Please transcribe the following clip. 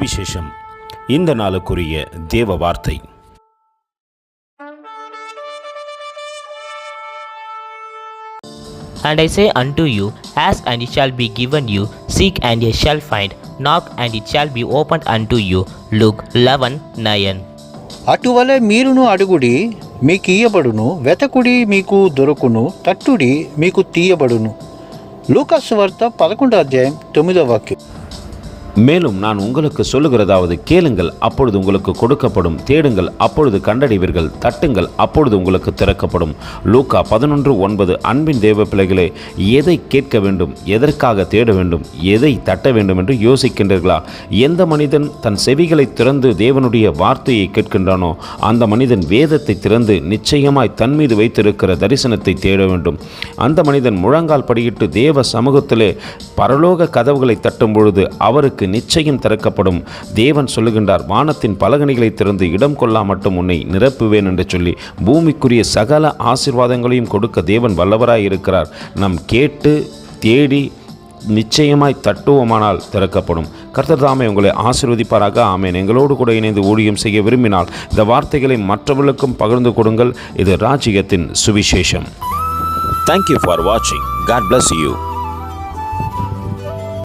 சுவிசேஷம். இந்த நாளுக்குரிய தேவ வார்த்தை. And I say unto you, ask and it shall be given you, seek and ye shall find, knock and it shall be opened unto you. Luke 11:9. అటువలే మీరును అడుగుడి మీకు ఇయ్యబడును, వెతకుడి మీకు దొరుకును, తట్టుడి మీకు తీయబడును. లూకాసు వార్త 11:9. மேலும் நான் உங்களுக்கு சொல்லுகிறதாவது, கேளுங்கள் அப்பொழுது உங்களுக்கு கொடுக்கப்படும், தேடுங்கள் அப்பொழுது கண்டடைவீர்கள், தட்டுங்கள் அப்பொழுது உங்களுக்கு திறக்கப்படும். லூக்கா 11:9. அன்பின் தேவ பிள்ளைகளே, எதை கேட்க வேண்டும், எதற்காக தேட வேண்டும், எதை தட்ட வேண்டும் என்று யோசிக்கின்றீர்களா? எந்த மனிதன் தன் செவிகளை திறந்து தேவனுடைய வார்த்தையை கேட்கின்றானோ அந்த மனிதன் வேதத்தை திறந்து நிச்சயமாய் தன் மீது வைத்திருக்கிற தரிசனத்தை தேட வேண்டும். அந்த மனிதன் முழங்கால் படியிட்டு தேவ சமூகத்திலே பரலோக கதவுகளை தட்டும் பொழுது அவருக்கு நிச்சயம் திறக்கப்படும். தேவன் சொல்லுகின்றார், வானத்தின் பலகணிகளை திறந்து இடம் கொள்ளா மட்டும் உன்னை நிரப்புவேன் என்று சொல்லி பூமிக்குரிய சகல ஆசீர்வாதங்களையும் கொடுக்க தேவன் வல்லவராய் இருக்கிறார். நாம் கேட்டு தேடி நிச்சயமாய் தட்டுவோமானால் திறக்கப்படும். கர்த்தர் தாமே உங்களை ஆசீர்வதிப்பாராக. ஆமென். எங்களோடு கூட இணைந்து ஊழியம் செய்ய விரும்பினால் இந்த வார்த்தைகளை மற்றவர்களுக்கும் பகிர்ந்து கொடுங்கள். இது ராஜ்யத்தின் சுவிசேஷம். Thank you for watching. God bless you.